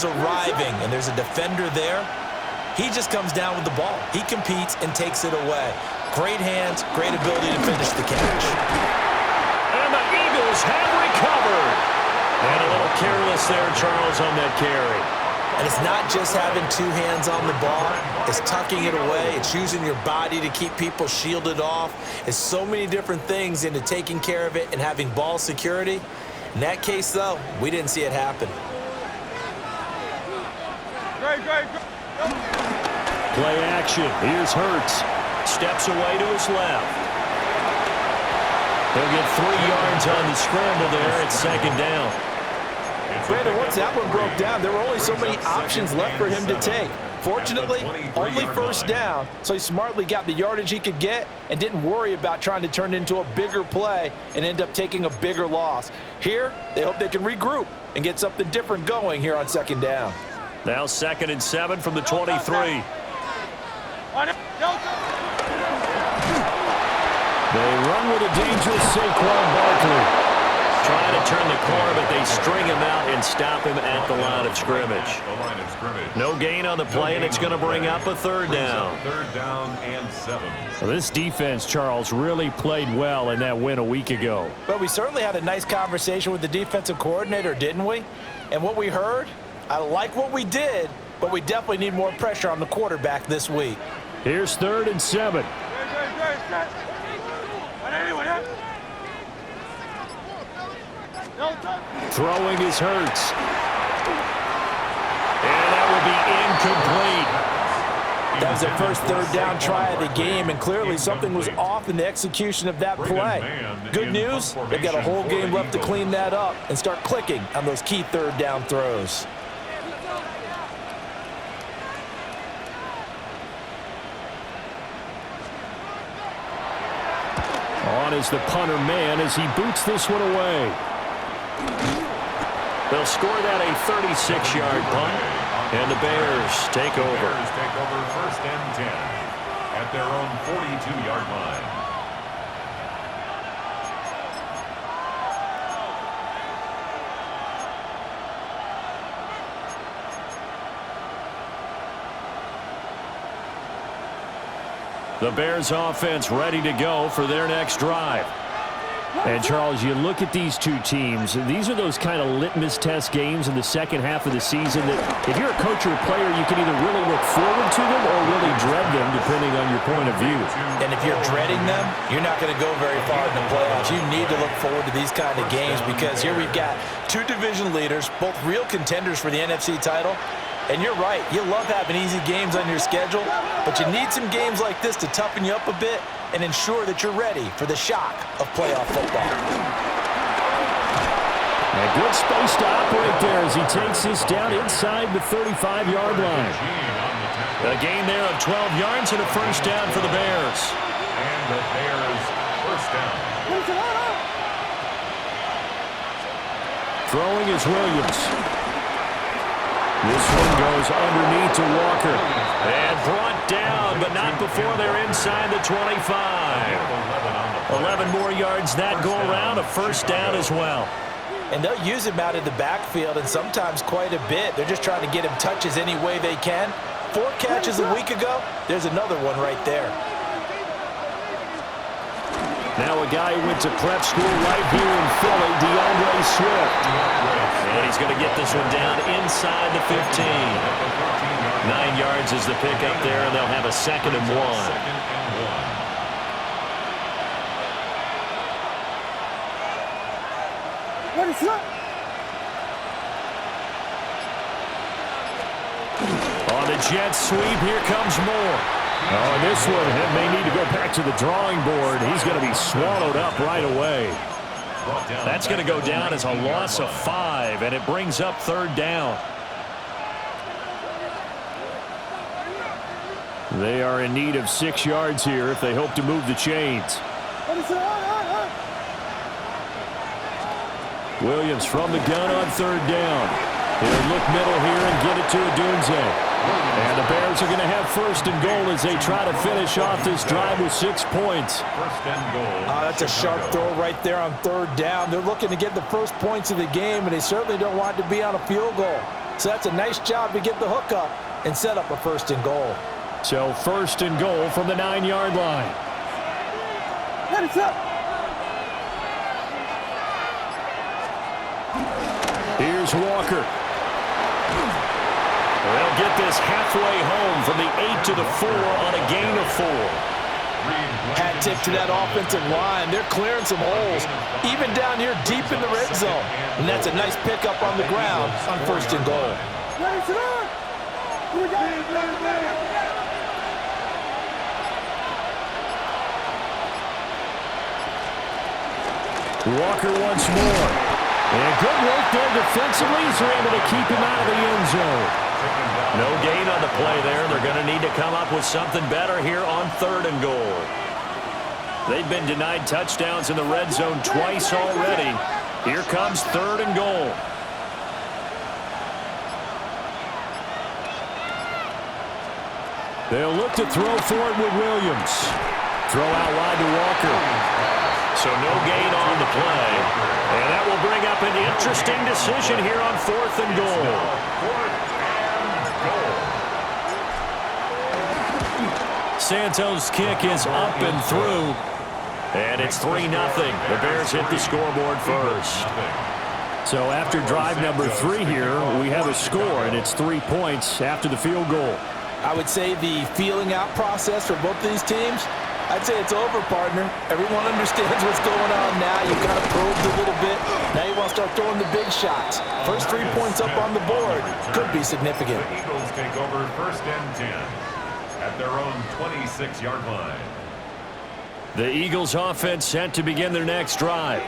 is arriving and there's a defender there, he just comes down with the ball. He competes and takes it away. Great hands, great ability to finish the catch. And the Eagles have recovered. And a little careless there, Charles, on that carry. And it's not just having two hands on the ball. It's tucking it away. It's using your body to keep people shielded off. It's so many different things into taking care of it and having ball security. In that case, though, we didn't see it happen. Play action. Here's Hurts. Steps away to his left. He'll get 3 yards on the scramble there. It's second down. Brandon, once that one broke down, there were only so many options left for him to take. Fortunately, only first down, so he smartly got the yardage he could get and didn't worry about trying to turn it into a bigger play and end up taking a bigger loss. Here, they hope they can regroup and get something different going here on second down. Now 2nd and 7 from the 23. They run with a dangerous Saquon Barkley. Trying to turn the corner, but they string him out and stop him at the line of scrimmage. No gain on the play, and it's going to bring up a 3rd down. 3rd down and 7. Well, this defense, Charles, really played well in that win a week ago. But we certainly had a nice conversation with the defensive coordinator, didn't we? And what we heard, I like what we did, but we definitely need more pressure on the quarterback this week. Here's 3rd and 7. Throwing is Hurts. And that will be incomplete. That was their first 3rd down try of the game, and clearly something was off in the execution of that play. Good news, they've got a whole game left to clean that up and start clicking on those key 3rd down throws. On is the punter man as he boots this one away. They'll score that a 36-yard punt, and the Bears take over. Bears take over 1st and 10 at their own 42-yard line. The Bears offense ready to go for their next drive. And, Charles, you look at these two teams, these are those kind of litmus test games in the second half of the season that if you're a coach or a player, you can either really look forward to them or really dread them, depending on your point of view. And if you're dreading them, you're not going to go very far in the playoffs. You need to look forward to these kind of games because here we've got 2 division leaders, both real contenders for the NFC title. And you're right, you love having easy games on your schedule, but you need some games like this to toughen you up a bit and ensure that you're ready for the shock of playoff football. A good space to operate there as he takes this down inside the 35-yard line. A gain there of 12 yards and a first down for the Bears. And the Bears first down. Throwing is Williams. This one goes underneath to Walker. And brought down, but not before they're inside the 25. 11 more yards that go around, a first down as well. And they'll use him out of the backfield, and sometimes quite a bit. They're just trying to get him touches any way they can. 4 catches a week ago, there's another one right there. Now a guy who went to prep school right here in Philly, DeAndre Swift. And he's going to get this one down inside the 15. 9 yards is the pickup there, and they'll have a 2nd and 1. What is that? On the jet sweep, here comes Moore. Oh, and this one may need to go back to the drawing board. He's going to be swallowed up right away. That's going to go down as a loss of 5, and it brings up 3rd down. They are in need of 6 yards here if they hope to move the chains. Williams from the gun on 3rd down. He'll look middle here and get it to Odunze. And the Bears are going to have 1st and goal as they try to finish off this drive with 6 points. 1st and goal. That's a sharp throw right there on 3rd down. They're looking to get the first points of the game, and they certainly don't want it to be on a field goal. So that's a nice job to get the hook up and set up a 1st and goal. So 1st and goal from the 9-yard line. It's up. Here's Walker. They'll get this halfway home from the 8 to the 4 on a gain of 4. Hat tip to that offensive line. They're clearing some holes, even down here deep in the red zone. And that's a nice pickup on the ground on 1st and goal. Walker once more. And good work there defensively, so they're able to keep him out of the end zone. No gain on the play there. They're going to need to come up with something better here on 3rd and goal. They've been denied touchdowns in the red zone twice already. Here comes 3rd and goal. They'll look to throw for it with Williams. Throw out wide to Walker. So no gain on the play. And that will bring up an interesting decision here on 4th and goal. Santos' kick is up and through. And it's 3-0. The Bears hit the scoreboard first. So after drive number 3 here, we have a score, and it's 3 points after the field goal. I would say the feeling out process for both of these teams, I'd say it's over, partner. Everyone understands what's going on now. You've kind of probed a little bit. Now you want to start throwing the big shots. First 3 points up on the board could be significant. The Eagles take over 1st and 10 at their own 26-yard line. The Eagles offense set to begin their next drive.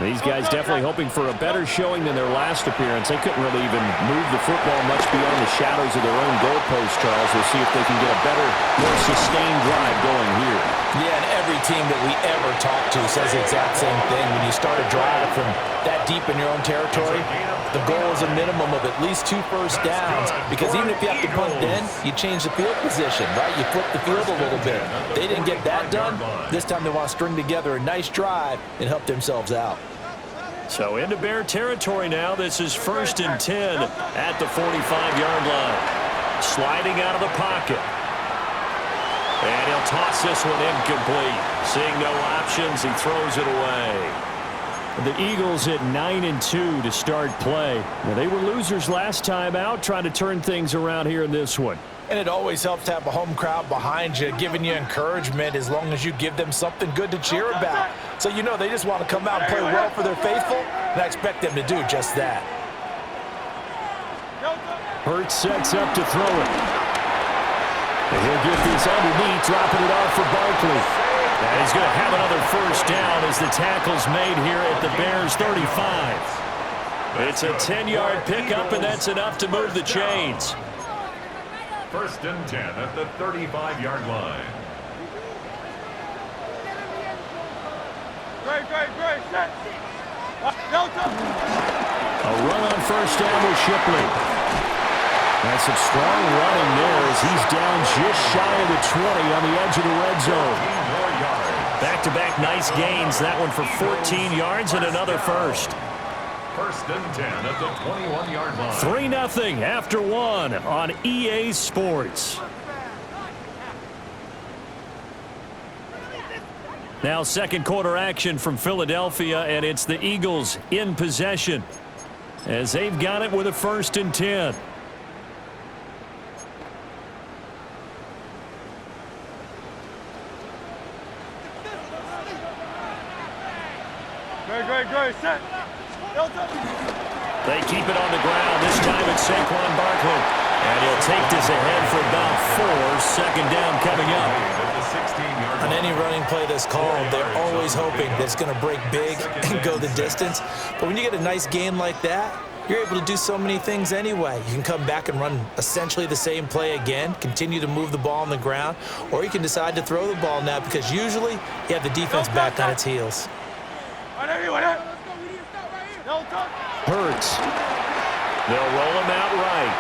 These guys definitely hoping for a better showing than their last appearance. They couldn't really even move the football much beyond the shadows of their own goalpost, Charles. We'll see if they can get a better, more sustained drive going here. Yeah, and every team that we ever talk to says the exact same thing. When you start a drive from that deep in your own territory, the goal is a minimum of at least 2 first downs, because even if you have to punt then, you change the field position, right? You flip the field a little bit. They didn't get that done. This time they want to string together a nice drive and help themselves out. So into Bear territory now. This is 1st and 10 at the 45-yard line. Sliding out of the pocket. And he'll toss this one incomplete. Seeing no options, he throws it away. The Eagles at 9-2 to start play. Now, they were losers last time out, trying to turn things around here in this one. And it always helps to have a home crowd behind you, giving you encouragement as long as you give them something good to cheer about. So you know they just want to come out and play well for their faithful, and I expect them to do just that. Hurts sets up to throw it. And he'll get this underneath, dropping it off for Barkley. And he's going to have another first down as the tackle's made here at the Bears' 35. It's a 10-yard pickup, and that's enough to move the chains. 1st and 10 at the 35-yard line. Great, set. A run on first down with Shipley. That's some strong running there as he's down just shy of the 20 on the edge of the red zone. Back-to-back nice gains. That one for 14 yards and another first. 1st and 10 at the 21-yard line. 3-0 after 1 on EA Sports. Now second quarter action from Philadelphia, and it's the Eagles in possession as they've got it with a 1st and 10. Great, set. They keep it on the ground. This time it's Saquon Barkley. And he'll take this ahead for about 4. Second down coming up. On any running play that's called, they're always hoping that it's going to break big and go the distance. But when you get a nice gain like that, you're able to do so many things anyway. You can come back and run essentially the same play again, continue to move the ball on the ground, or you can decide to throw the ball now because usually you have the defense back on its heels. Hurts. They'll roll him out right.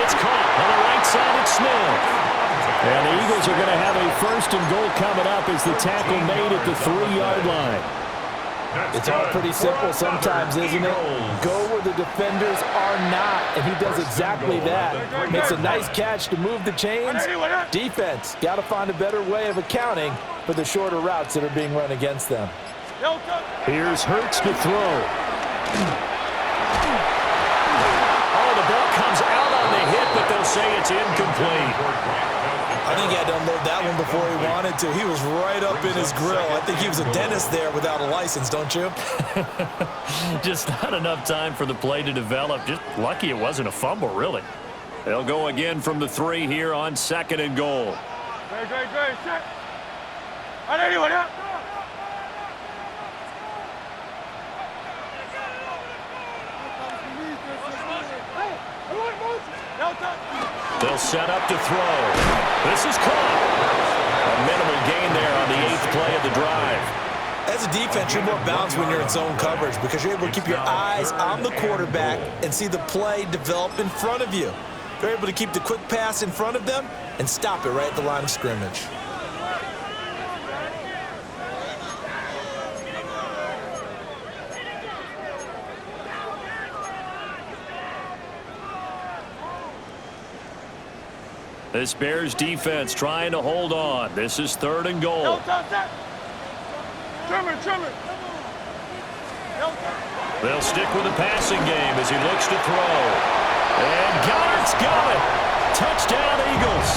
It's caught on the right side at Smith. And the Eagles are going to have a 1st and goal coming up as the tackle made at the 3-yard line. It's all pretty simple sometimes, isn't it? Go where the defenders are not, and he does exactly that. Makes a nice catch to move the chains. Defense got to find a better way of accounting for the shorter routes that are being run against them. Here's Hurts to throw. Oh, the ball comes out on the hit, but they'll say it's incomplete. I think he had to unload that one before he wanted to. He was right up in his grill. I think he was a dentist there without a license, don't you? Just not enough time for the play to develop. Just lucky it wasn't a fumble, really. They'll go again from the 3 here on 2nd and goal. They'll set up to throw. This is caught. A minimal gain there on the 8th play of the drive. As a defense, you're more balanced when you're in zone coverage because you're able to keep your eyes on the quarterback and see the play develop in front of you. They're able to keep the quick pass in front of them and stop it right at the line of scrimmage. This Bears defense trying to hold on. This is 3rd and goal. They'll stick with the passing game as he looks to throw. And Goddard's got it. Touchdown, Eagles.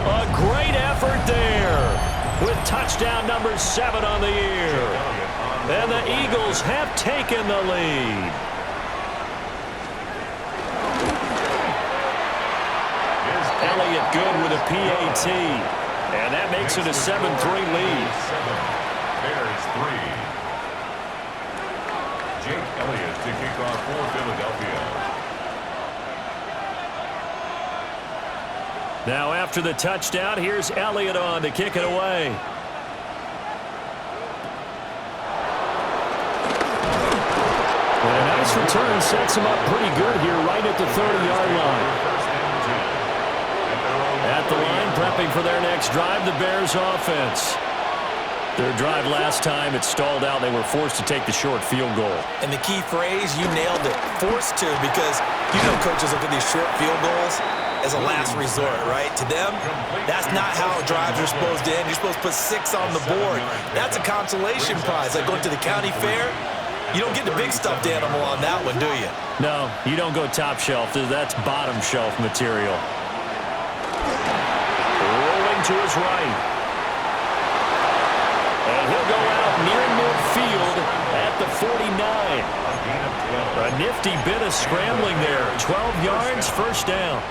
A great effort there with touchdown number 7 on the year. And the Eagles have taken the lead. Elliott good with a PAT. And that makes it a 7-3 lead. Bears 3. Jake Elliott to kick off for Philadelphia. Now after the touchdown, here's Elliott on to kick it away. And a nice return sets him up pretty good here right at the 30-yard line. At the line, prepping for their next drive, the Bears offense. Their drive last time, it stalled out. They were forced to take the short field goal. And the key phrase, you nailed it, forced to, because you know coaches look at these short field goals as a last resort, right? To them, that's not how drives are supposed to end. You're supposed to put 6 on the board. That's a consolation prize. Like going to the county fair, you don't get the big stuffed animal on that one, do you? No, you don't go top shelf. That's bottom shelf material. To his right. And he'll go out near midfield at the 49. A nifty bit of scrambling there. 12 yards, first down.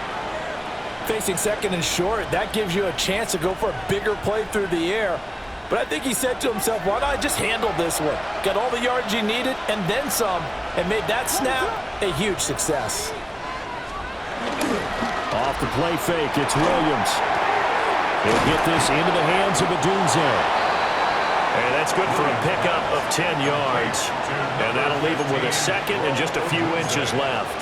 Facing 2nd and short, that gives you a chance to go for a bigger play through the air. But I think he said to himself, why not just handle this one? Got all the yards you needed and then some, and made that snap a huge success. Off the play fake, it's Williams. He'll get this into the hands of Adunze. And that's good for a pickup of 10 yards. And that'll leave him with a 2nd and just a few inches left.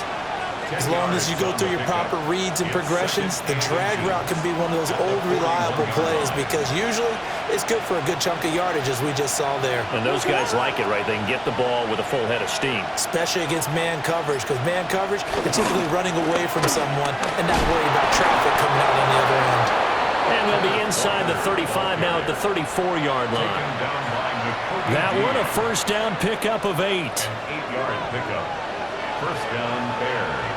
As long as you go through your proper reads and progressions, the drag route can be one of those old reliable plays because usually it's good for a good chunk of yardage as we just saw there. And those guys like it, right? They can get the ball with a full head of steam. Especially against man coverage, because man coverage, they're typically running away from someone and not worried about traffic coming out on the other end. And they'll be inside the 35 now at the 34-yard line. That one a first down pickup of 8. 8-yard pickup. First down, Bears.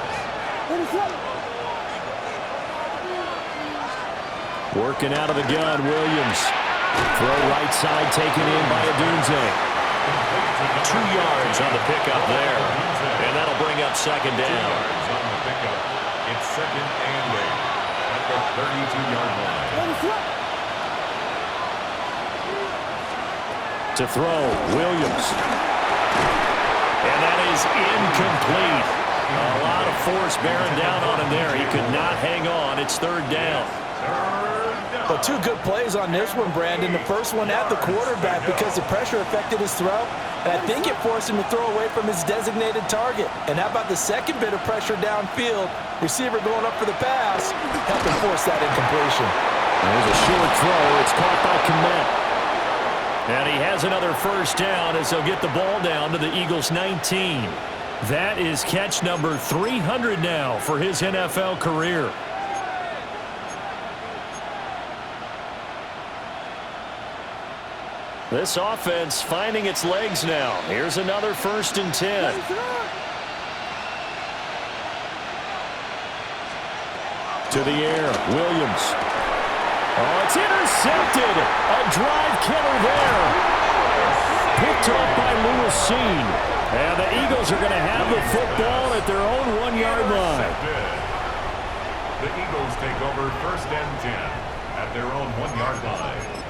Working out of the gun, Williams. Throw right side taken in by Adunze. 2 yards on the pickup there. And that'll bring up 2nd down. On the pickup. It's 2nd and 8. At the 32-yard line. To throw, Williams. And that is incomplete. A lot of force bearing down on him there. He could not hang on. It's 3rd down. But 2 good plays on this one, Brandon. The first one at the quarterback because the pressure affected his throw. And I think it forced him to throw away from his designated target. And how about the second bit of pressure downfield? Receiver going up for the pass, helping force that incompletion. There's a short throw. It's caught by Kmet. And he has another first down as he'll get the ball down to the Eagles' 19. That is catch number 300 now for his NFL career. This offense finding its legs now. Here's another 1st and 10. To the air, Williams. Oh, it's intercepted. A drive killer there. Picked off by Lewis Seen. And the Eagles are going to have the football at their own 1-yard line. The Eagles take over 1st and 10 at their own 1-yard line.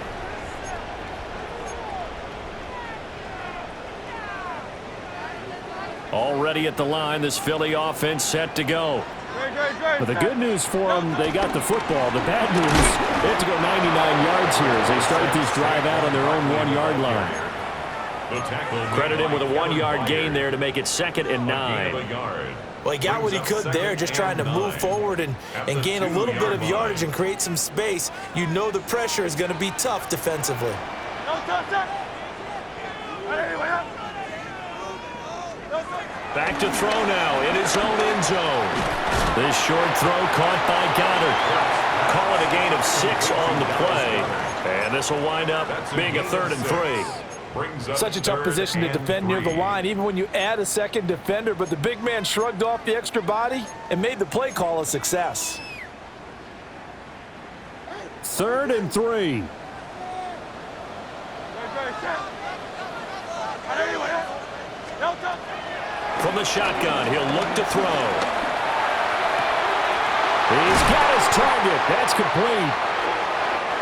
Already at the line, this Philly offense set to go. But the good news for them, they got the football. The bad news, they have to go 99 yards here as they start this drive out on their own 1-yard line. Credit him with a 1-yard gain there to make it 2nd and 9. Well, he got what he could there, just trying to move forward and gain a little bit of yardage and create some space. You know the pressure is going to be tough defensively. Back to throw now in his own end zone. This short throw caught by Goddard. Call it a gain of 6 on the play. And this will wind up being a 3rd and 3. Such a tough position to defend near the line, even when you add a second defender. But the big man shrugged off the extra body and made the play call a success. 3rd and 3. From the shotgun, he'll look to throw. He's got his target. That's complete.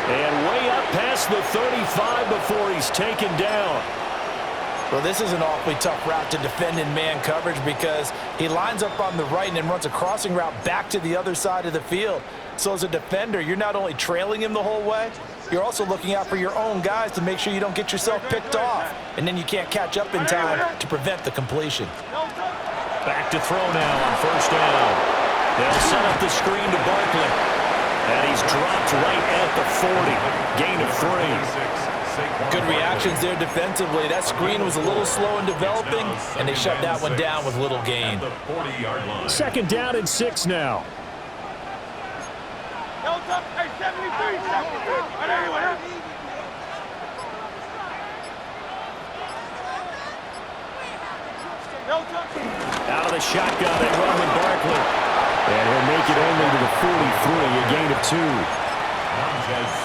And way up past the 35 before he's taken down. Well, this is an awfully tough route to defend in man coverage because he lines up on the right and then runs a crossing route back to the other side of the field. So as a defender, you're not only trailing him the whole way, you're also looking out for your own guys to make sure you don't get yourself picked off. And then you can't catch up in time to prevent the completion. Back to throw now on 1st down. They'll set up the screen to Barkley. And he's dropped right at the 40. Gain of 3. Good reactions there defensively. That screen was a little slow in developing, and they shut that one down with little gain. 2nd down and 6 now. Out of the shotgun, they run with Barkley. And he'll make it only to the 43, a gain of 2.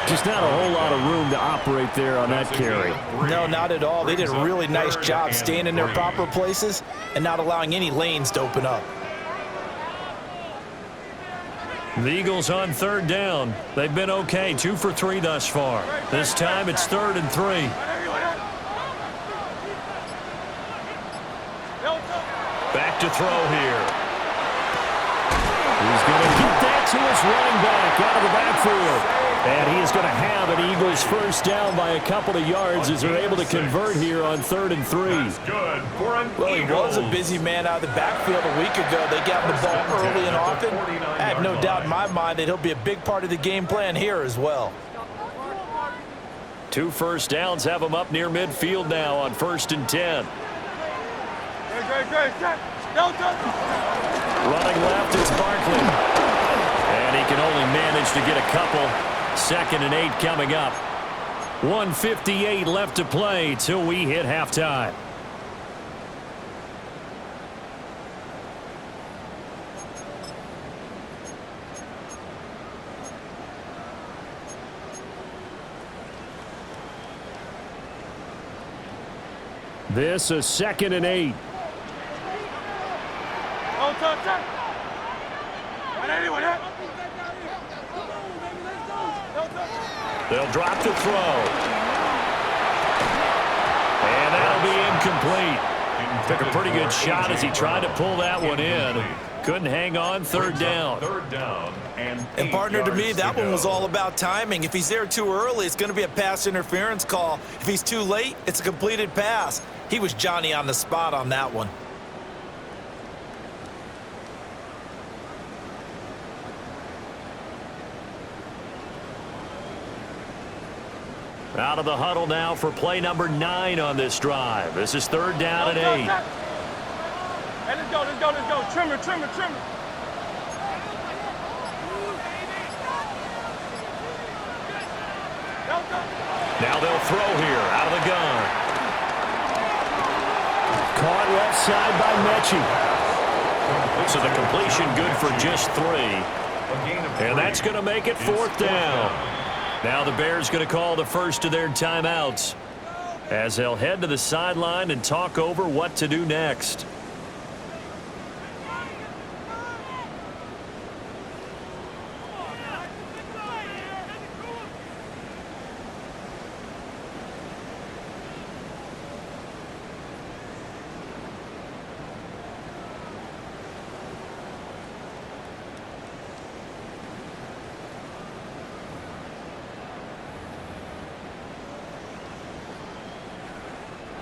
Just not a whole lot of room to operate there on that carry. No, not at all. They did a really nice job staying in their proper places and not allowing any lanes to open up. The Eagles on 3rd down. They've been okay, 2 for 3 thus far. This time it's 3rd and 3. Back to throw here. He's going to get that to his running back out of the backfield. And he is going to have an Eagles 1st down by a couple of yards as they're able to convert here on 3rd and 3. Well, he was a busy man out of the backfield a week ago. They got the ball early and often. I have no doubt in my mind that he'll be a big part of the game plan here as well. 2 first downs have him up near midfield now on 1st and 10. Running left is Barkley. And he can only manage to get a couple. 2nd and 8 coming up. 1:58 left to play till we hit halftime. This is 2nd and 8. They'll drop the throw. And that'll be incomplete. Took a pretty good shot as he tried to pull that one in. Couldn't hang on. 3rd down. And partner, to me, that one was all about timing. If he's there too early, it's going to be a pass interference call. If he's too late, it's a completed pass. He was Johnny on the spot on that one. Out of the huddle now for play number 9 on this drive. This is 3rd down and 8. Hey, let's go. Trimmer. Now they'll throw here out of the gun. Caught left side by Mechie. So the completion good for just 3. And that's going to make it 4th down. Now the Bears going to call the first of their timeouts as they'll head to the sideline and talk over what to do next.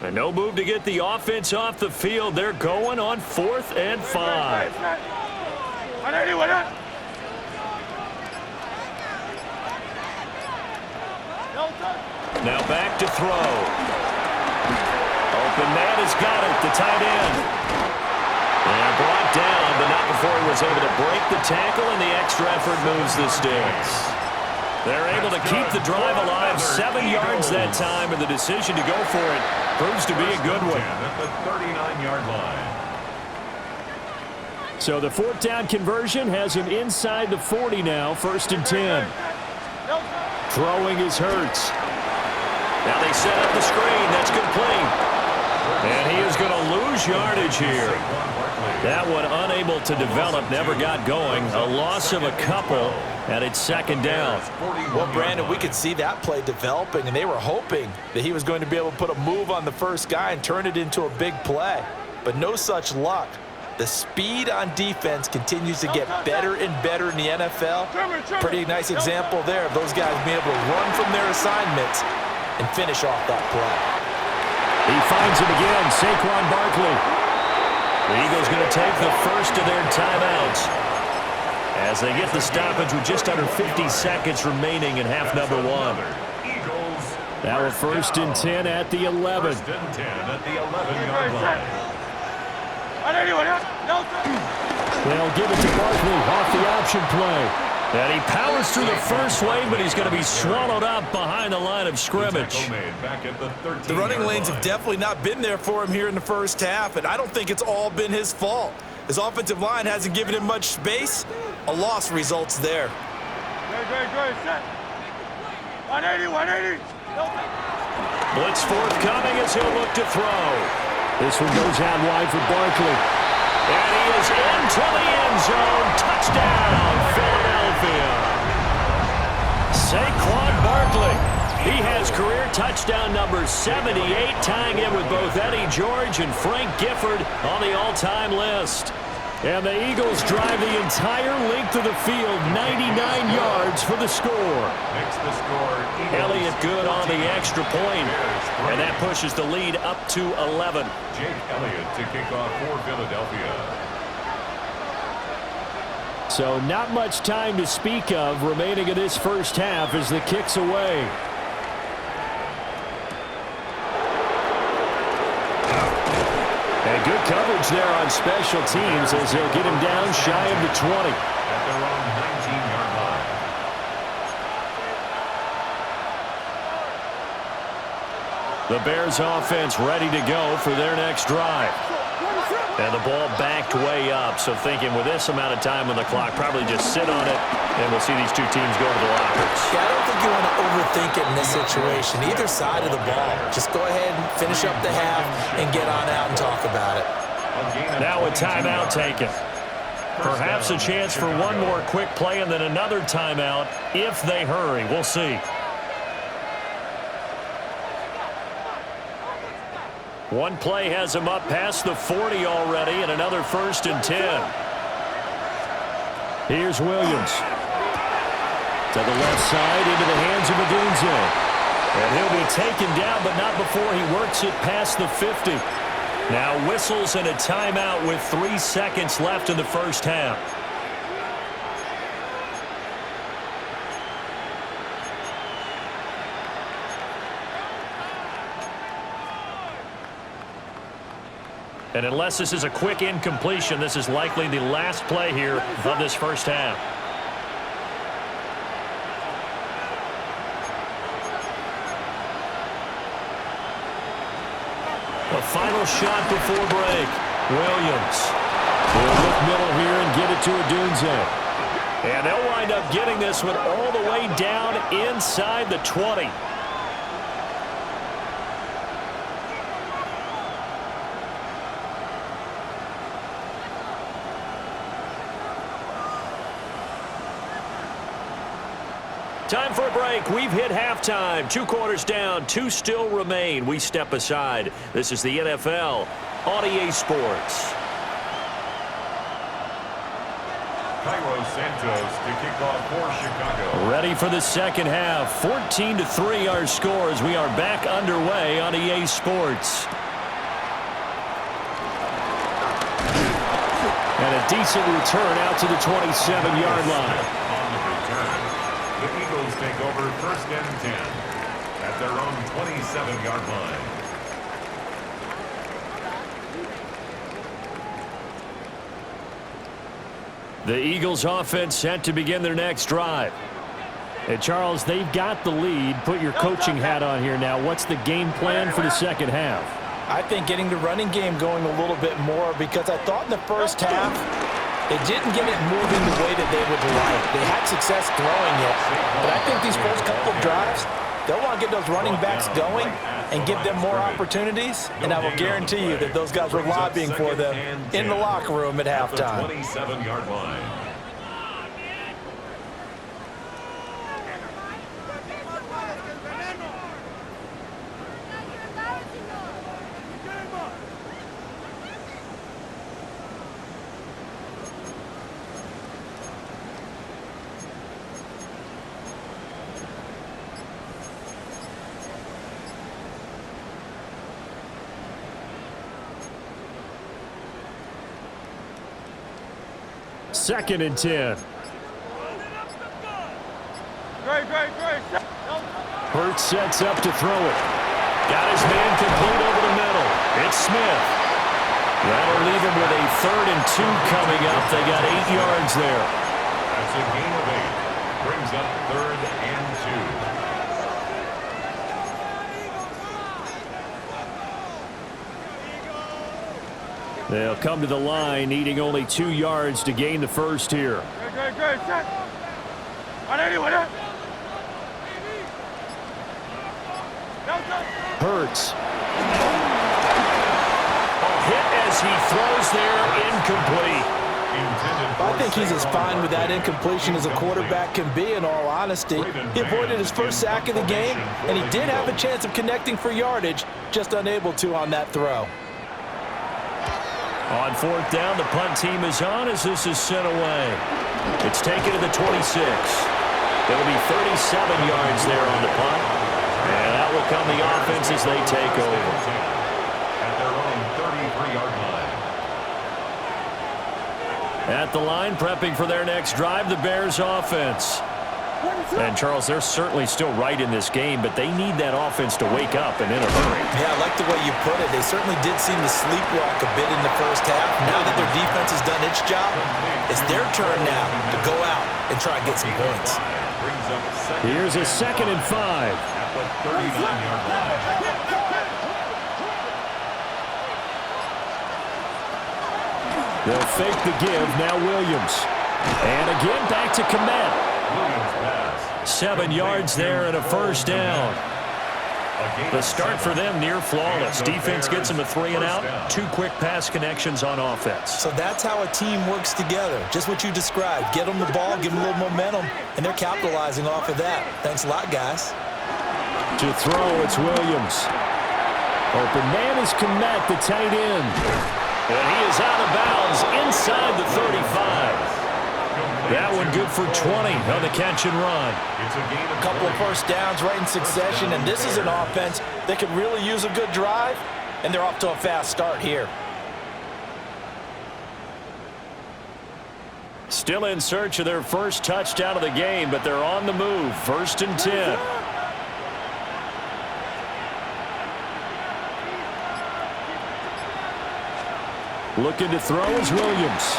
And no move to get the offense off the field. They're going on 4th and 5. Now back to throw. Open man has got it, the tight end. And brought down, but not before he was able to break the tackle, and the extra effort moves the sticks. They're able to keep the drive alive. 7 yards that time, and the decision to go for it proves to be a good one. At the 39-yard line. So the 4th down conversion has him inside the 40 now, 1st and 10. Throwing is Hurts. Now they set up the screen. That's complete. And he is going to lose yardage here. That one unable to develop, never got going. A loss of a couple, and it's 2nd down. Well, Brandon, we could see that play developing, and they were hoping that he was going to be able to put a move on the first guy and turn it into a big play. But no such luck. The speed on defense continues to get better and better in the NFL. Pretty nice example there of those guys being able to run from their assignments and finish off that play. He finds him again, Saquon Barkley. The Eagles going to take the first of their timeouts as they get the stoppage with just under 50 seconds remaining in half number 1. Now a 1st and 10 at the 11. 1st and 10 at the 11-yard line. They'll give it to Barkley off the option play. And he powers through the first wave, but he's going to be swallowed up behind the line of scrimmage. The running lanes have definitely not been there for him here in the first half, and I don't think it's all been his fault. His offensive line hasn't given him much space. A loss results there. Good. Set. 180. Blitz forthcoming as he'll look to throw. This one goes out wide for Barkley. And he is into the end zone. Touchdown, Philadelphia. Saquon Barkley. He has career touchdown number 78, tying in with both Eddie George and Frank Gifford on the all-time list. And the Eagles drive the entire length of the field, 99 yards for the score. Makes the score. Elliott good on the extra point, and that pushes the lead up to 11. Jake Elliott to kick off for Philadelphia. So not much time to speak of remaining in this first half as the kick's away. And good coverage there on special teams as they'll get him down shy of the 20. At their own 19-yard line. The Bears offense ready to go for their next drive. And the ball backed way up, so thinking with this amount of time on the clock, probably just sit on it, and we'll see these two teams go to the lockers. Yeah, I don't think you want to overthink it in this situation. Either side of the ball. Just go ahead and finish up the half and get on out and talk about it. Now a timeout taken. Perhaps a chance for one more quick play and then another timeout if they hurry. We'll see. One play has him up past the 40 already, and another 1st and 10. Here's Williams. To the left side, into the hands of Odunze. And he'll be taken down, but not before he works it past the 50. Now whistles and a timeout with 3 seconds left in the first half. And unless this is a quick incompletion, this is likely the last play here of this first half. The final shot before break. Williams will look middle here and get it to Odunze. And they'll wind up getting this one all the way down inside the 20. Time for a break. We've hit halftime. 2 quarters down. 2 still remain. We step aside. This is the NFL on EA Sports. Cairo Santos to kick off for Chicago. Ready for the second half. 14-3 our score as we are back underway on EA Sports. And a decent return out to the 27-yard line. On the return, the Eagles take over first and 10 at their own 27-yard line. The Eagles offense set to begin their next drive. And Charles, they've got the lead. Put your coaching hat on here now. What's the game plan for the second half? I think getting the running game going a little bit more, because I thought in the first half they didn't get it moving the way that they would like. They had success throwing it, but I think these first couple of drives, they'll want to get those running backs going and give them more opportunities, and I will guarantee you that those guys were lobbying for them in the locker room at halftime. 27-yard line. Second and 10. Great. Hurts sets up to throw it. Got his man complete over the middle. It's Smith. That'll leave him with a 3rd and 2 coming up. They got 8 yards there. That's a gain of 8. Brings up 3rd and 2. They'll come to the line, needing only 2 yards to gain the first here. Great. Set. On anyone. Hurts. A hit as he throws there, incomplete. I think he's as fine with that incompletion as a quarterback can be, in all honesty. He avoided his first sack of the game, and he did have a chance of connecting for yardage, just unable to on that throw. On 4th down, the punt team is on as this is sent away. It's taken to the 26. It'll be 37 yards there on the punt. And that will come the offense as they take over. At their own 33-yard line. At the line, prepping for their next drive, the Bears offense. And, Charles, they're certainly still right in this game, but they need that offense to wake up and in a hurry. Yeah, I like the way you put it. They certainly did seem to sleepwalk a bit in the first half. Now that their defense has done its job, it's their turn now to go out and try and get some points. Here's a 2nd and 5. At the 39-yard line. They'll fake the give. Now Williams. And again, back to Komet. 7 yards there and a first down. The start for them near flawless. Defense gets them a 3 and out. 2 quick pass connections on offense. So that's how a team works together. Just what you described. Get them the ball, give them a little momentum, and they're capitalizing off of that. Thanks a lot, guys. To throw, it's Williams. Open man is Komet, the tight end. And he is out of bounds inside the 35. That one good for 20 on the catch and run. A couple of first downs right in succession, and this is an offense that could really use a good drive, and they're off to a fast start here. Still in search of their first touchdown of the game, but they're on the move. 1st and 10. Looking to throw is Williams.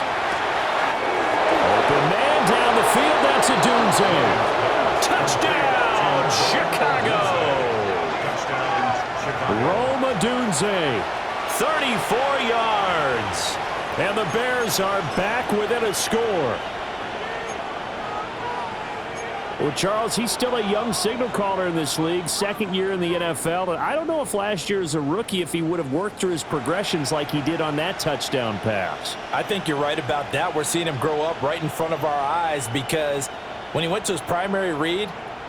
Open man down the field. That's a Dunze. Touchdown, Chicago. Roma Dunze, 34 yards. And the Bears are back within a score. Well, Charles, he's still a young signal caller in this league, second year in the NFL. And I don't know if last year as a rookie, if he would have worked through his progressions like he did on that touchdown pass. I think you're right about that. We're seeing him grow up right in front of our eyes because when he went to his primary read,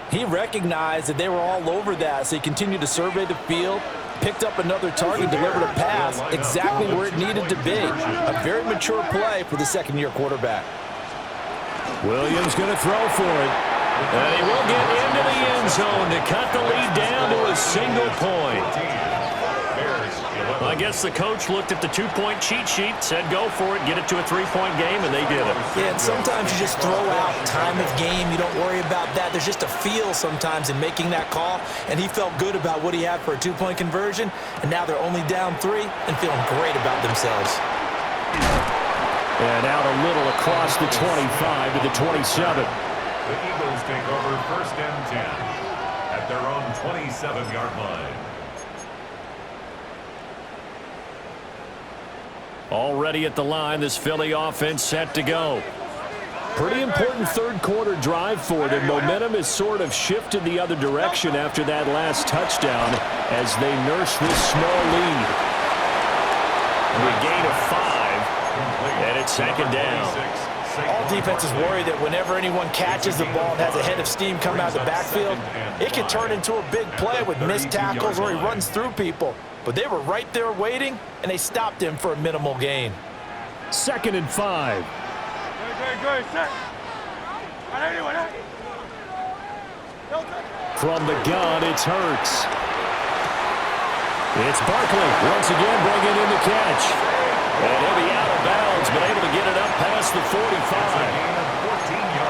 he recognized that they were all over that. So he continued to survey the field, picked up another target, delivered a pass exactly where it needed to be. A very mature play for the second-year quarterback. Williams going to throw for it. And he will get into the end zone to cut the lead down to a single point. Well, I guess the coach looked at the two-point cheat sheet, said go for it, get it to a three-point game, and they did it. Yeah, and sometimes you just throw out time of game. You don't worry about that. There's just a feel sometimes in making that call, and he felt good about what he had for a two-point conversion, and now they're only down 3 and feeling great about themselves. And out a little across the 25 to the 27. The Eagles take over first and 10 at their own 27-yard line. Already at the line, this Philly offense set to go. Pretty important third-quarter drive for them. Momentum has sort of shifted the other direction after that last touchdown as they nurse this small lead. A gain of 5, and it's second down. All defenses worry that whenever anyone catches the ball and has a head of steam come out of the backfield, it can turn into a big play with missed tackles or he runs through people. But they were right there waiting, and they stopped him for a minimal gain. Second and 5. Good, set. From the gun, it's Hurts. It's Barkley once again bringing in the catch. And he'll be out of bounds, but able to get it up past the 45.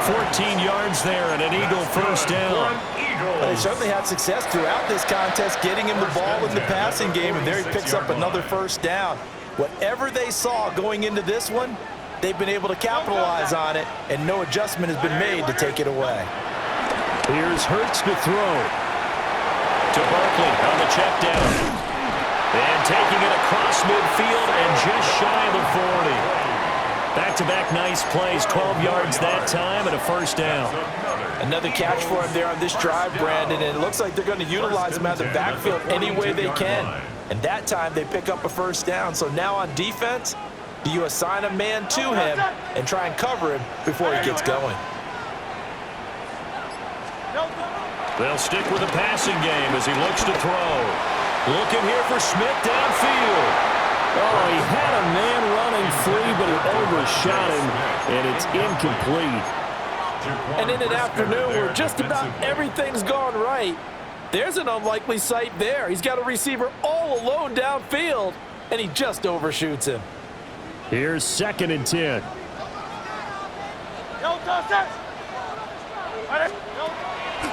14 yards there and an Eagle first down. Well, they certainly had success throughout this contest getting him the ball in the passing game, and there he picks up another first down. Whatever they saw going into this one, they've been able to capitalize on it, and no adjustment has been made to take it away. Here's Hurts to throw. To Barkley on the check down. And taking it across midfield and just shy of the 40. Back-to-back nice plays, 12 yards that time and a first down. Another catch for him there on this drive, Brandon, and it looks like they're going to utilize him out of the backfield any way they can. And that time they pick up a first down. So now on defense, do you assign a man to him and try and cover him before he gets going? They'll stick with the passing game as he looks to throw. Looking here for Smith downfield. Oh, he had a man running free, but he overshot him, and it's incomplete. And in an afternoon where just about everything's gone right, there's an unlikely sight there. He's got a receiver all alone downfield, and he just overshoots him. Here's second and 10.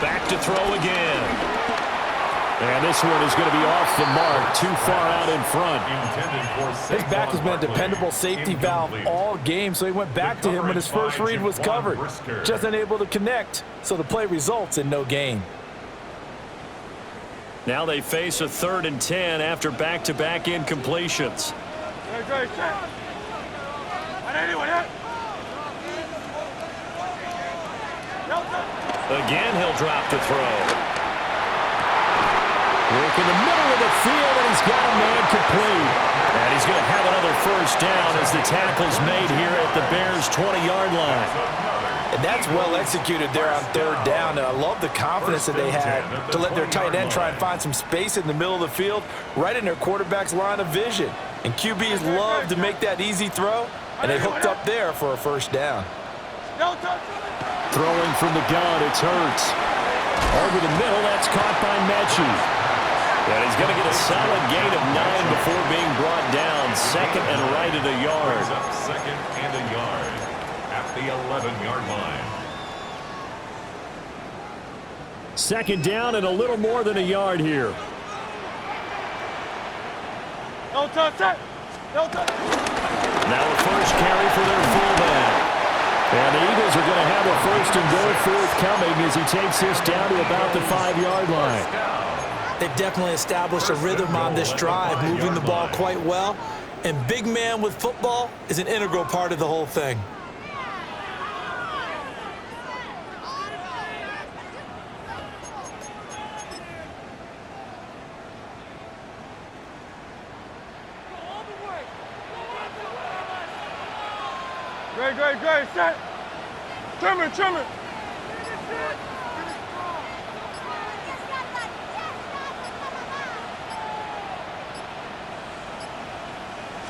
Back to throw again. And this one is going to be off the mark, too far out in front. His back has been a dependable safety valve all game, so he went back to him when his first read was covered. Just unable to connect, so the play results in no gain. Now they face a 3rd and 10 after back-to-back incompletions. Again, he'll drop to throw. Work in the middle of the field, and he's got a man complete. And he's going to have another first down as the tackle's made here at the Bears' 20-yard line. And that's well executed there on 3rd down. And I love the confidence that they had to let their tight end try and find some space in the middle of the field, right in their quarterback's line of vision. And QBs love to make that easy throw, and they hooked up there for a first down. Throwing from the gun, it's Hurts. Over the middle, that's caught by Mechie. And he's going to get a solid gain of 9 before being brought down. Second and right at a yard. Second and a yard at the 11-yard line. Second down and a little more than a yard here. Now the first carry for their fullback. And the Eagles are going to have a first and goal forthcoming as he takes this down to about the 5-yard line. They've definitely established a rhythm on this drive, moving the ball quite well. And big man with football is an integral part of the whole thing. Great, set. Trim it.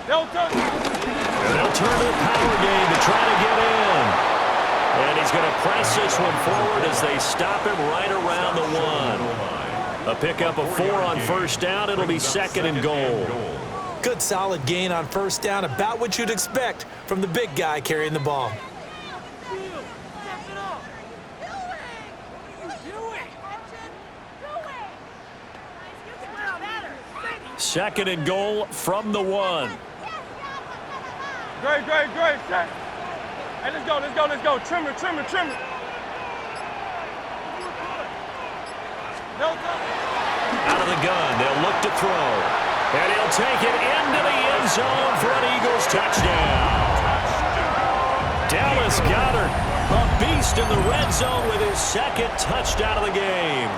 They'll turn to the power game to try to get in. And he's going to press this one forward as they stop him right around the 1. A pickup of 4 on first down. It'll be second and goal. Good solid gain on first down, about what you'd expect from the big guy carrying the ball. Second and goal from the 1. Great, set. Hey, let's go. Trim it. Out of the gun, they'll look to throw. And he'll take it into the end zone for an Eagles touchdown. Dallas Goedert, a beast in the red zone with his second touchdown of the game.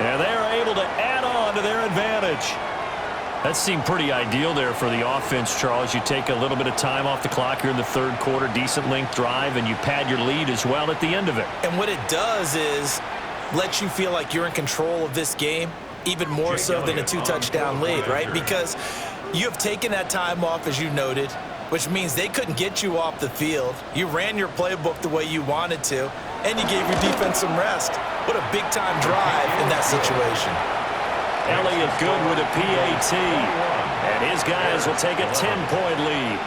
And they're able to add on to their advantage. That seemed pretty ideal there for the offense, Charles. You take a little bit of time off the clock here in the third quarter, decent length drive, and you pad your lead as well at the end of it. And what it does is let you feel like you're in control of this game, even more so than a 2-touchdown lead, right? Because you have taken that time off, as you noted, which means they couldn't get you off the field. You ran your playbook the way you wanted to, and you gave your defense some rest. What a big-time drive in that situation. Elliott good with a PAT, and his guys will take a 10-point lead.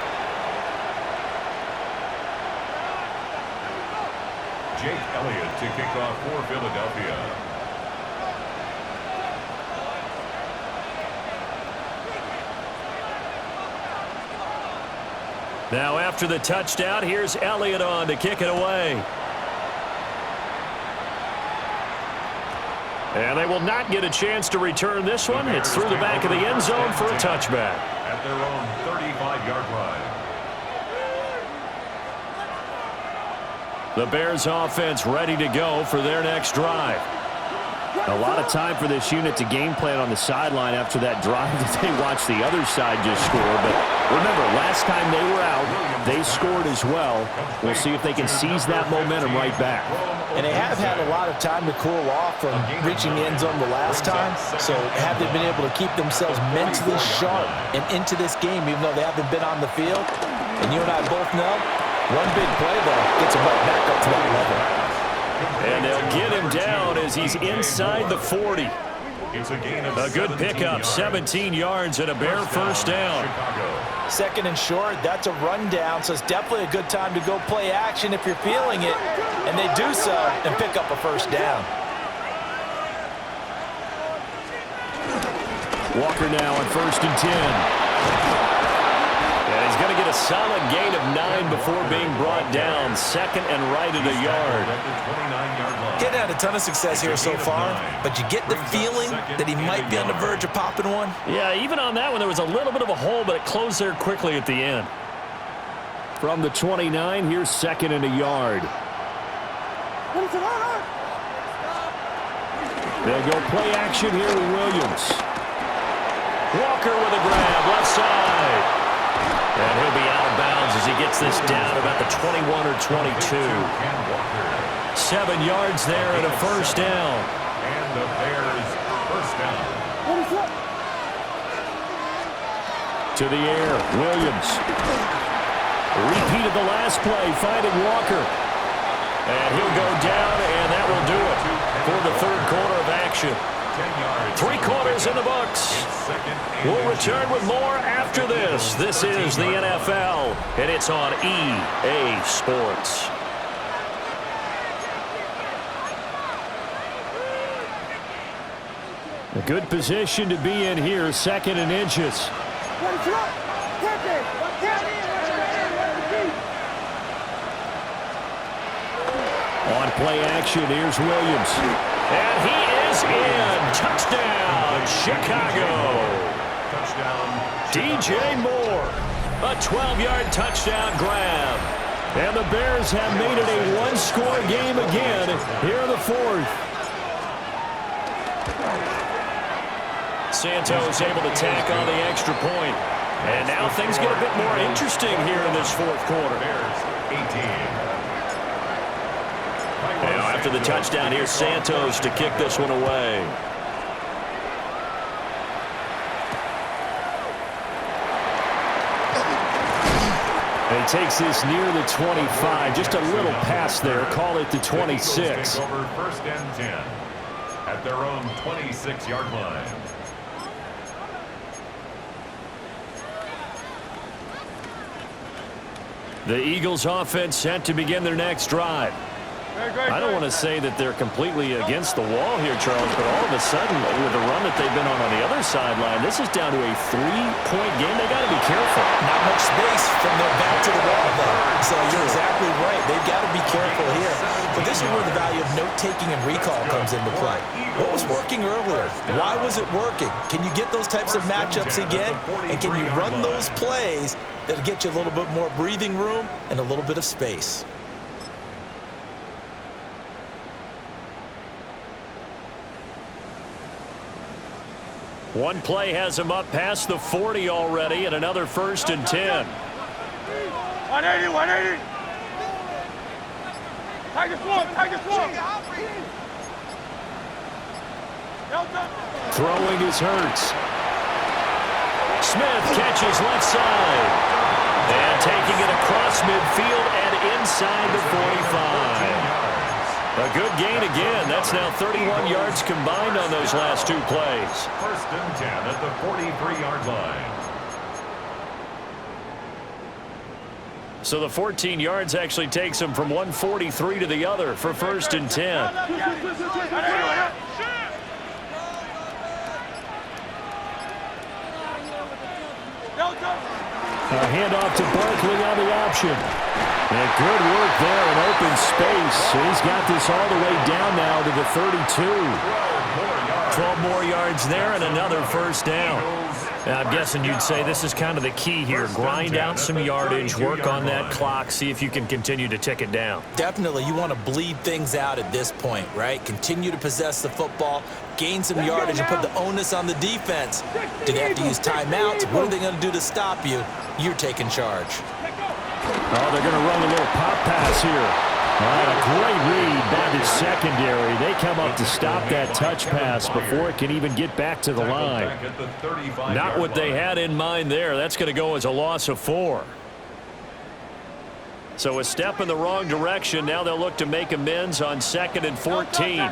Jake Elliott to kick off for Philadelphia. Now after the touchdown, here's Elliott on to kick it away. And they will not get a chance to return this one. It's through the back of the end zone for a touchback. At their own 35-yard line. The Bears offense ready to go for their next drive. A lot of time for this unit to game plan on the sideline after that drive that they watched the other side just score. But remember, last time they were out, they scored as well. We'll see if they can seize that momentum right back. And they have had a lot of time to cool off from reaching the end zone the last time. So have they been able to keep themselves mentally sharp and into this game, even though they haven't been on the field? And you and I both know, one big play, though, gets them right back up to that level. And they'll get him down as he's inside the 40. A good pickup, 17 yards and a Bear first down. Second and short, that's a rundown, so it's definitely a good time to go play action if you're feeling it. And they do so and pick up a first down. Walker now on 1st and 10. And he's going to get a solid gain of 9 before being brought down. Second and right at a yard. Getting had a ton of success here so far, but you get the feeling that he might be on the verge of popping one. Yeah, even on that one, there was a little bit of a hole, but it closed there quickly at the end. From the 29, here's second and a yard. They'll go play action here with Williams. Walker with a grab, left side. And he'll be out of bounds as he gets this down about the 21 or 22. 7 yards there and a first down. And the Bears first down. To the air, Williams. Repeat of the last play, finding Walker. And he'll go down, and that will do it for the third quarter of action. 3 quarters in the books. We'll return with more after this. This is the NFL, and it's on EA Sports. A good position to be in here, second and inches. play action. Here's Williams. And he is in. Touchdown, Chicago. Touchdown. DJ Moore. A 12-yard touchdown grab. And the Bears have made it a one-score game again here in the fourth. Santos able to tack on the extra point. And now things get a bit more interesting here in this fourth quarter. Bears 18. Now after the touchdown, here's Santos to kick this one away. And he takes this near the 25, just a little pass there. Call it the 26. Take over first and 10 at their own 26-yard line. The Eagles offense set to begin their next drive. I don't want to say that they're completely against the wall here, Charles, but all of a sudden, with the run that they've been on the other sideline, this is down to a 3-point game. They got to be careful. Not much space from their back to the wall, though. So you're exactly right. They've got to be careful here. But this is where the value of note-taking and recall comes into play. What was working earlier? Why was it working? Can you get those types of matchups again? And can you run those plays that'll get you a little bit more breathing room and a little bit of space? One play has him up past the 40 already, and another 1st and 10. 180, 180. Take this one, take this one. Throwing is Hurts. Smith catches left side. And taking it across midfield and inside the 45. A good gain again. That's now 31 yards combined on those last two plays. 1st and 10 at the 43-yard line. So the 14 yards actually takes him from 143 to the other for 1st and 10. A handoff to Barkley on the option. And good work there in open space. He's got this all the way down now to the 32. 12 more yards there and another 1st down. Now, I'm guessing you'd say this is kind of the key here. Grind out some yardage, work on that clock, see if you can continue to tick it down. Definitely, you want to bleed things out at this point, right? Continue to possess the football, gain some yardage, and put the onus on the defense. Do they have to use timeouts? What are they going to do to stop you? You're taking charge. Oh, they're going to run a little pop pass here. All right, a great read by the secondary. They come up to stop that touch pass before it can even get back to the line. Not what they had in mind there. That's going to go as a loss of 4. So a step in the wrong direction. Now they'll look to make amends on 2nd and 14.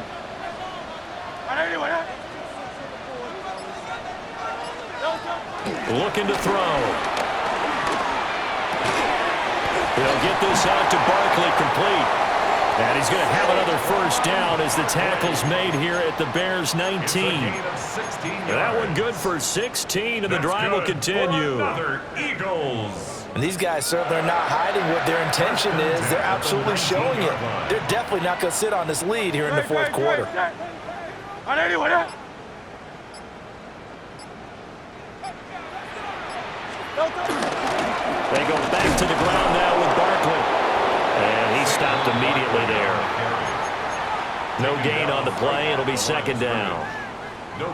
Looking to throw. He'll get this out to Barkley, complete. And he's going to have another 1st down as the tackle's made here at the Bears 19. That one good for 16, and the drive will continue. Eagles. And these guys certainly are not hiding what their intention is. They're absolutely showing it. They're definitely not going to sit on this lead here in the fourth quarter. They go back to the ground now with Barkley. And he stopped immediately there. No gain on the play. It'll be 2nd down.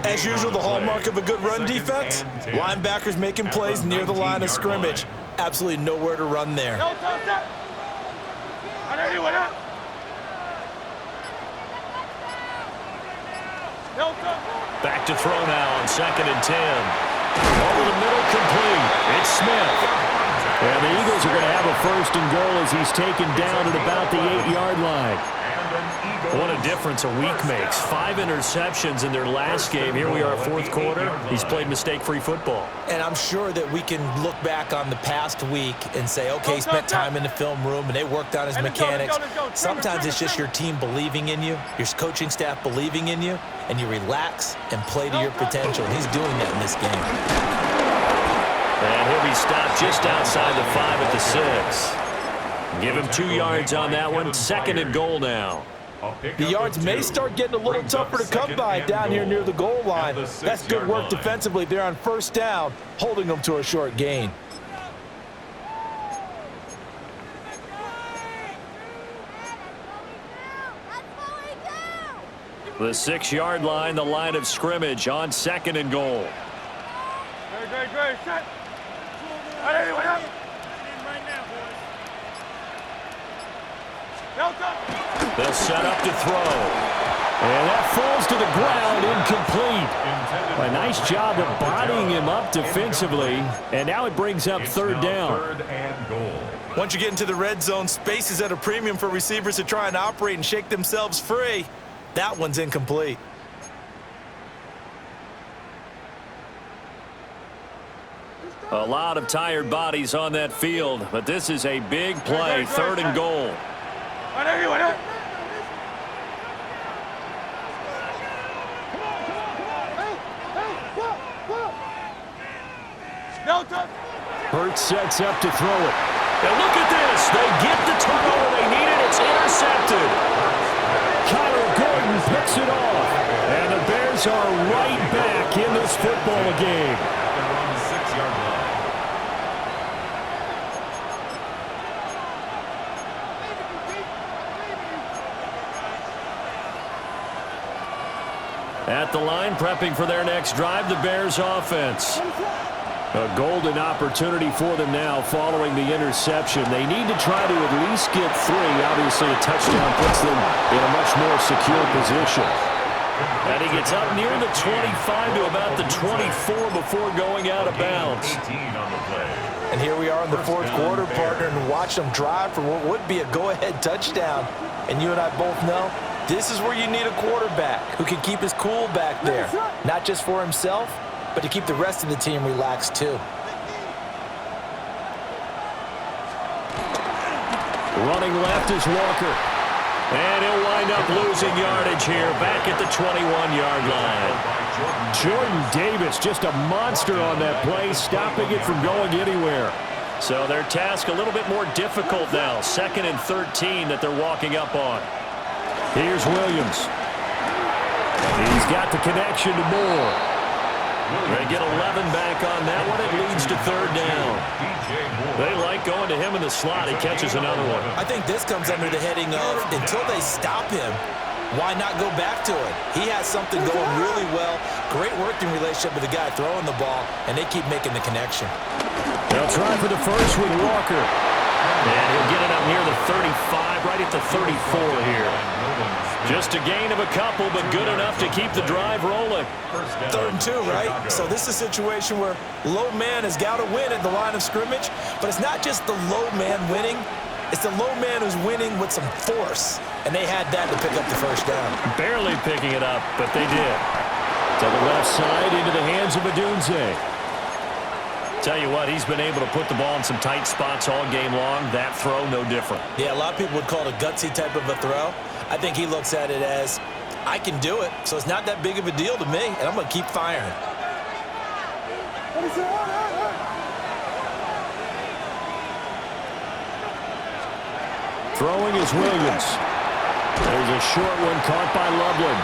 As usual, the hallmark of a good run defense, linebackers making plays near the line of scrimmage. Absolutely nowhere to run there. Back to throw now on 2nd and 10. Over the middle, complete. It's Smith. And the Eagles are going to have a 1st and goal as he's taken down at about the 8-yard line. What a difference a week makes. 5 interceptions in their last game. Here we are, 4th quarter. He's played mistake-free football. And I'm sure that we can look back on the past week and say, okay, he spent time in the film room and they worked on his mechanics. Sometimes it's just your team believing in you, your coaching staff believing in you, and you relax and play to your potential. And he's doing that in this game. And he'll be stopped just outside the 5 at the 6. Give him 2 yards on that one. 2nd and goal now. The yards may start getting a little tougher to come by down here near the goal line. That's good work defensively there on first down, holding them to a short gain. The 6-yard line, the line of scrimmage on 2nd and goal. Great. Set. Hey, wait up. They'll set up to throw. And that falls to the ground, incomplete. A nice job of bodying him up defensively. And now it brings up 3rd down. 3rd and goal. Once you get into the red zone, space is at a premium for receivers to try and operate and shake themselves free. That one's incomplete. A lot of tired bodies on that field, but this is a big play, 3rd and goal. Hurts sets up to throw it. And look at this. They get the turnover they needed. It's intercepted. Kyler Gordon picks it off. And the Bears are right back in this football game. They're on the 6-yard line. At the line, prepping for their next drive, the Bears offense. A golden opportunity for them now following the interception. They need to try to at least get 3. Obviously, a touchdown puts them in a much more secure position. And he gets up near the 25 to about the 24 before going out of bounds. 18 on the play. And here we are in the 4th quarter, partner, and watch them drive for what would be a go-ahead touchdown. And you and I both know this is where you need a quarterback who can keep his cool back there, not just for himself, but to keep the rest of the team relaxed too. Running left is Walker. And he'll wind up losing yardage here back at the 21-yard line. Jordan Davis, just a monster on that play, stopping it from going anywhere. So their task a little bit more difficult now. 2nd and 13 that they're walking up on. Here's Williams. He's got the connection to Moore. They get 11 back on that one. It leads to 3rd down. They like going to him in the slot. He catches another one. I think this comes under the heading of until they stop him, why not go back to it? He has something going really well. Great working relationship with the guy throwing the ball, and they keep making the connection. They'll try for the first with Walker. And he'll get it up near the 35, right at the 34 here. Just a gain of a couple, but good enough to keep the drive rolling. 3rd and 2, right? So this is a situation where low man has got to win at the line of scrimmage, but it's not just the low man winning. It's the low man who's winning with some force, and they had that to pick up the first down. Barely picking it up, but they did. To the left side, into the hands of Adunze. Tell you what, he's been able to put the ball in some tight spots all game long. That throw, no different. Yeah, a lot of people would call it a gutsy type of a throw. I think he looks at it as, I can do it, so it's not that big of a deal to me, and I'm going to keep firing. Throwing is Williams. There's a short one caught by Loveland.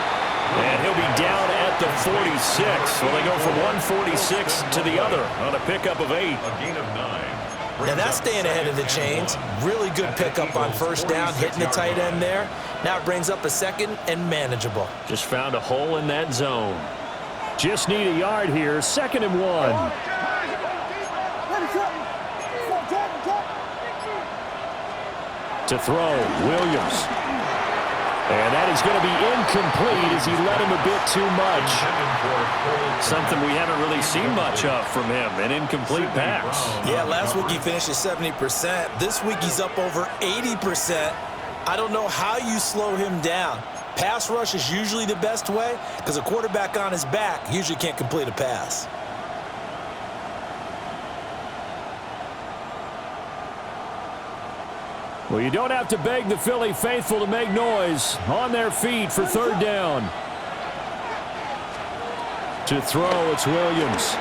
And he'll be down at the 46. So they go from 146 to the other on a pickup of 8. A gain of 9. Now that's staying ahead of the chains. Really good pickup on first down, hitting the tight end there. Now it brings up a 2nd and manageable. Just found a hole in that zone. Just need a yard here. 2nd and 1. To throw, Williams. And that is going to be incomplete as he let him a bit too much. Something we haven't really seen much of from him, an incomplete pass. Yeah, last week he finished at 70%. This week he's up over 80%. I don't know how you slow him down. Pass rush is usually the best way because a quarterback on his back usually can't complete a pass. Well, you don't have to beg the Philly faithful to make noise. On their feet for 3rd down. To throw, it's Williams.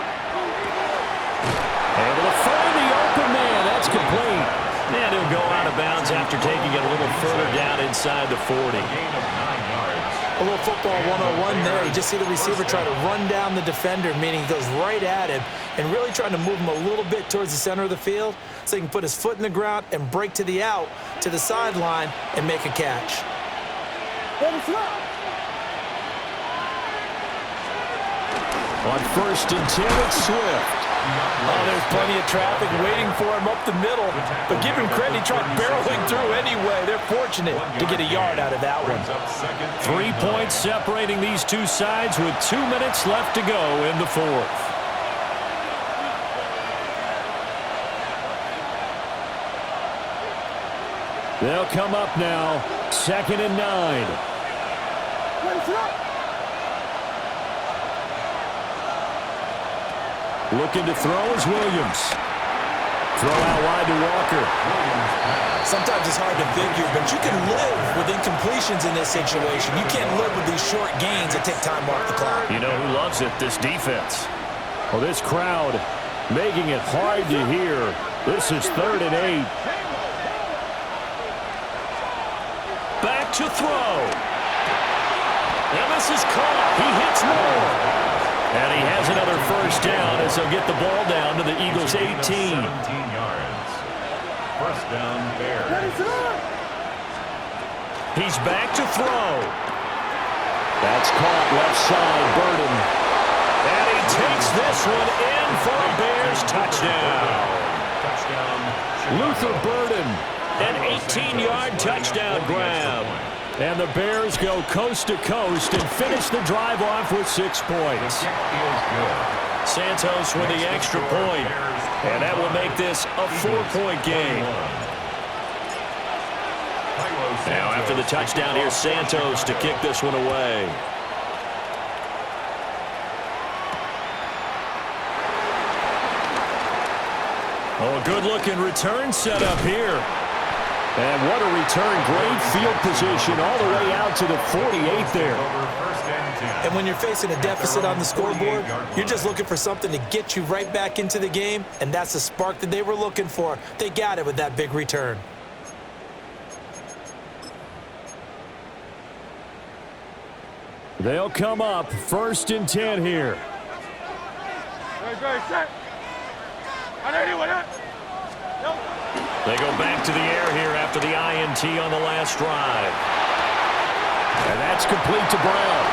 Able to find the open man. That's complete. And he'll go out of bounds after taking it a little further down inside the 40. Gain of 9 yards. A little football 101 there. You just see the receiver try to run down the defender, meaning he goes right at him and really trying to move him a little bit towards the center of the field so he can put his foot in the ground and break to the out, to the sideline, and make a catch. On 1st and 10, it's Swift. Oh, there's plenty of traffic waiting for him up the middle. But give him credit, he tried barreling through anyway. They're fortunate to get a yard out of that one. 3 points separating these two sides with 2 minutes left to go in the fourth. They'll come up now, 2nd and 9. Looking to throw is Williams. Throw out wide to Walker. Sometimes it's hard to figure, but you can live with incompletions in this situation. You can't live with these short gains that take time off the clock. You know who loves it? This defense. Well, this crowd making it hard to hear. This is 3rd and 8. Back to throw. And this is caught. He hits more. And he has another first down as they'll get the ball down to the Eagles' 18. 17 yards. First down, Bears. He's back to throw. That's caught left side, Burden. And he takes this one in for a Bears touchdown. Luther Burden, an 18-yard touchdown grab. And the Bears go coast to coast and finish the drive off with 6 points. Santos with the extra point, and that will make this a 4-point game. Now after the touchdown, here's Santos to kick this one away. Oh, a good-looking return set up here. And what a return. Great field position all the way out to the 48 there. And when you're facing a deficit on the scoreboard, you're just looking for something to get you right back into the game, and that's the spark that they were looking for. They got it with that big return. They'll come up 1st and 10 here. They go back to the air here after the INT on the last drive. And that's complete to Brown.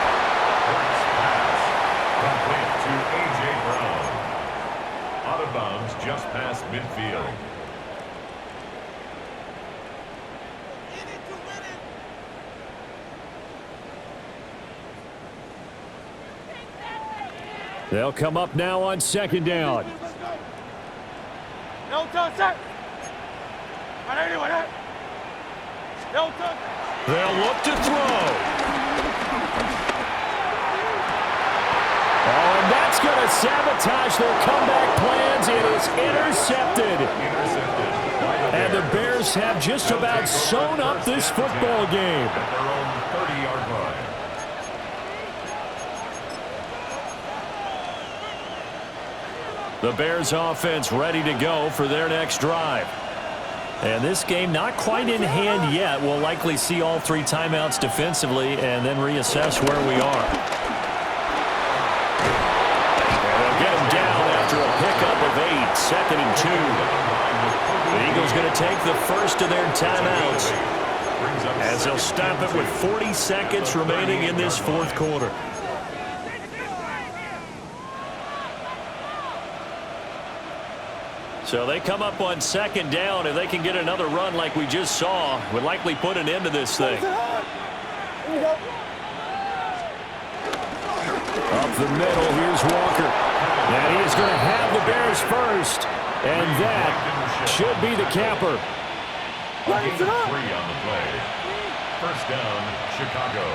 Complete to A.J. Brown. Out of bounds just past midfield. They'll come up now on 2nd down. They'll look to throw. Oh, and that's going to sabotage their comeback plans. It is intercepted. And the Bears have just about sewn up this football game. At their own 30-yard line. The Bears offense ready to go for their next drive. And this game not quite in hand yet. We'll likely see all 3 timeouts defensively and then reassess where we are. And they'll get him down after a pickup of 8, 2nd and 2. The Eagles going to take the first of their timeouts as they'll stop it with 40 seconds remaining in this 4th quarter. So they come up on 2nd down. If they can get another run like we just saw, would likely put an end to this thing. Up the middle, here's Walker. And he is going to have the Bears first. And that should be the capper. A gain of 3 on the play. First down, Chicago.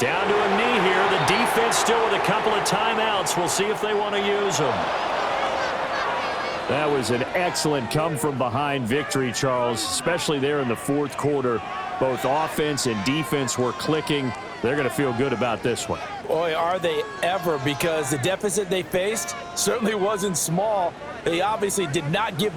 Down to a knee here. The defense still with a couple of timeouts. We'll see if they want to use them. That was an excellent come-from-behind victory, Charles, especially there in the fourth quarter. Both offense and defense were clicking. They're going to feel good about this one. Boy, are they ever, because the deficit they faced certainly wasn't small. They obviously did not give